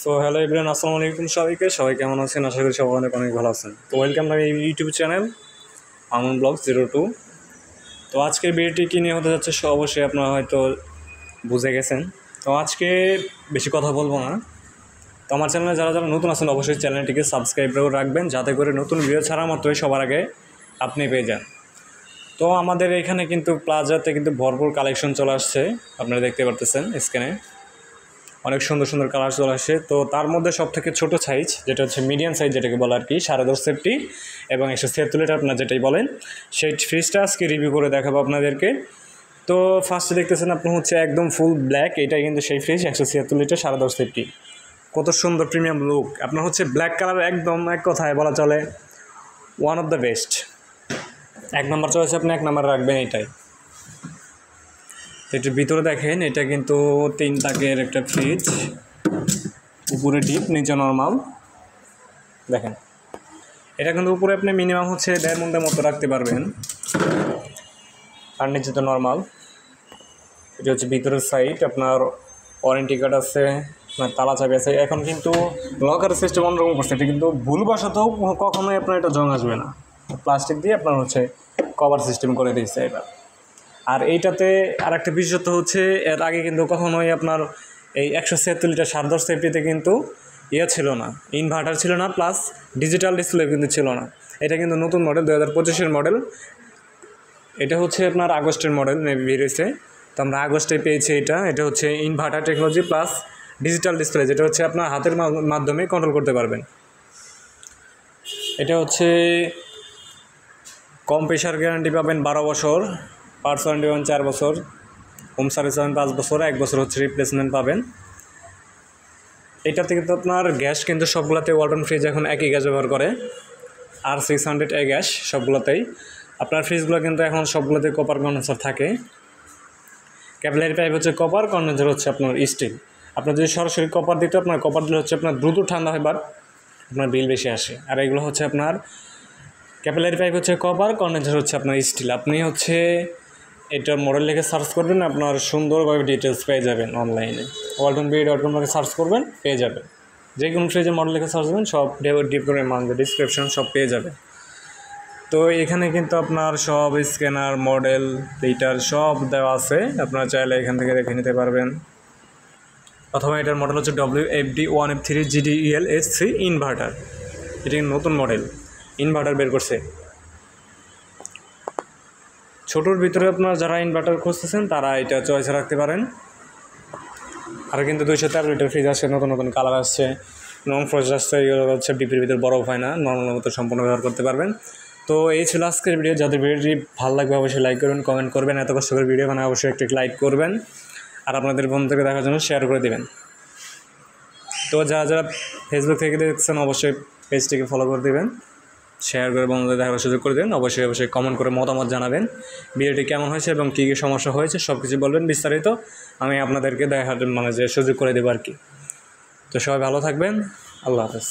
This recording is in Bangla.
সো হ্যালো এভরিওয়ান, আসসালামু আলাইকুম সবাই কেমন আছেন? আশা করি সবাই অনেক অনেক ভালো আছেন। তো welcome my YouTube channel Mamun blog 02। তো আজকের ভিডিওটি কী নিয়ে হতে যাচ্ছে অবশ্যই আপনারা হয়তো বুঝে গেছেন। তো আজকে বেশি কথা বলবো না। তো আমার চ্যানেলে যারা যারা নতুন আছেন অবশ্যই চ্যানেলটিকে সাবস্ক্রাইব করে রাখবেন, যাতে করে নতুন ভিডিও ছাড়া মাত্রই সবার আগে আপনি পেয়ে যান। তো আমাদের এখানে কিন্তু প্লাজাতে কিন্তু ভরপুর কালেকশন চলে আসছে, আপনারা দেখতে পারতেছেন স্ক্রিনে অনেক সুন্দর সুন্দর কালার চলে আসে। তো তার মধ্যে সবথেকে ছোটো সাইজ যেটা হচ্ছে মিডিয়াম সাইজ, যেটাকে বলে আর কি 10.5 সেফটি এবং 176 লিটার আপনার যেটাই বলেন, সেই ফ্রিজটা আজকে রিভিউ করে দেখাবো আপনাদেরকে। তো ফার্স্টে দেখতেছেন আপনি হচ্ছে একদম ফুল ব্ল্যাক, এটাই কিন্তু সেই ফ্রিজ 176 লিটার 10.5 সেফটি। কত সুন্দর প্রিমিয়াম লুক। আপনার হচ্ছে ব্ল্যাক কালার একদম এক কথায় বলা চলে ওয়ান অফ দ্য বেস্ট। এক নম্বর চয়েছে, আপনি এক নম্বর রাখবেন এটাই। এটার ভিতরে দেখেন, এটা কিন্তু 3 তাকের একটা ফ্রিজ, উপরে ডিপ নিচে নর্মাল। দেখেন এটা কিন্তু উপরে আপনি মিনিমাম হচ্ছে 1.5 মণের মতো রাখতে পারবেন, আর নিচে তো নর্মাল। এটা হচ্ছে ভিতরের সাইড, আপনার ওয়ারেন্টি কার্ড আছে, আপনার তালা চাবি আছে। এখন কিন্তু লকার সিস্টেম অন্যরকম করছে, এটা কিন্তু ভুলবশতও কখনোই আপনার এটা জং আসবে না। প্লাস্টিক দিয়ে আপনার হচ্ছে কভার সিস্টেম করে দিয়েছে এবার। আর এইটাতে আর একটা বিশেষত্ব হচ্ছে, এর আগে কিন্তু কখনোই আপনার এই 176 লিটার 10.5 সেফটিতে কিন্তু ছিল না, ইনভার্টার ছিল না, প্লাস ডিজিটাল ডিসপ্লে কিন্তু ছিল না। এটা কিন্তু নতুন মডেল, 2025-এর মডেল। এটা হচ্ছে আপনার আগস্টের মডেল মেবি বেরিয়েছে, তো আমরা আগস্টে পেয়েছি। এটা হচ্ছে inverter technology plus digital display, যেটা হচ্ছে আপনার হাতের মাধ্যমে কন্ট্রোল করতে পারবেন। এটা হচ্ছে কম প্রেশার গ্যারান্টি পাবেন 12 বছর, পার্টস ওয়ারেন্টি পাবেন 4 বছর, হোম সার্ভিস পাবেন 5 বছর, 1 বছর হচ্ছে রিপ্লেসমেন্ট পাবেন। এটাতে কিন্তু আপনার গ্যাস কিন্তু সবগুলোতে ওয়ালটন ফ্রিজ এখন একই গ্যাস ব্যবহার করে, R600A গ্যাস সবগুলোতেই। আপনার ফ্রিজগুলো কিন্তু এখন সবগুলোতে কপার কন্ডেন্সার থাকে। ক্যাপিলারি পাইপ হচ্ছে কপার, কন্ডেন্সার হচ্ছে আপনার স্টিল। আপনার যদি সরাসরি কপার দিতে, আপনার কপার দিলে হচ্ছে আপনার দ্রুত ঠান্ডা হয়, বাট আপনার বিল বেশি আসে। আর এগুলো হচ্ছে আপনার ক্যাপিলারি পাইপ হচ্ছে কপার, কন্ডেন্সার হচ্ছে আপনার স্টিল। আপনি হচ্ছে এটার মডেল লিখে সার্চ করবেন, আপনার সুন্দরভাবে ডিটেলস পেয়ে যাবেন অনলাইনে। waltonbe.com সার্চ করবেন, পেয়ে যাবেন। যে কোনো ফ্রিজের মডেল লিখে সার্চ করবেন, সব ডিপ করে মানবে, ডিসক্রিপশন সব পেয়ে যাবে। তো এখানে কিন্তু আপনার সব স্ক্যানার, মডেল, লিটার সব দেওয়া আছে, আপনারা চাইলে এখান থেকে দেখে নিতে পারবেন। অথবা এটার মডেল হচ্ছে WFD1F3 GDEL S3 ইনভার্টার। এটি নতুন মডেল ইনভার্টার বের করছে। ছোটোর ভিতরে আপনার যারা ইনভার্টার খুঁজতেছেন তারা এটা চয়েসে রাখতে পারেন। আর কিন্তু 213 লিটার ফ্রিজ আসছে, নতুন নতুন কালার আসছে, নন ফ্রস্ট আসছে। এগুলো হচ্ছে ডিপির ভিতরে বরফ হয় না, নর্মাল মতো সম্পূর্ণ ব্যবহার করতে পারবেন। তো এই ছিল আজকের ভিডিও। যাদের ভিডিওটি ভালো লাগবে অবশ্যই লাইক করবেন, কমেন্ট করবেন। এত কষ্ট করে ভিডিও মানে অবশ্যই একটু লাইক করবেন, আর আপনাদের বন্ধুদেরকে দেখার জন্য শেয়ার করে দেবেন। তো যারা যারা ফেসবুক থেকে দেখছেন অবশ্যই পেজটিকে ফলো করে দেবেন, শেয়ার করে বন্ধুদের দেখার সুযোগ করে দেবেন। অবশ্যই কমেন্ট করে মতামত জানাবেন, ভিডিওটি কেমন হয়েছে এবং কী কী সমস্যা হয়েছে সব কিছু বলবেন বিস্তারিত। আমি আপনাদেরকে দেখার যে সুযোগ করে দেবো আর কি। তো সবাই ভালো থাকবেন, আল্লাহ হাফেজ।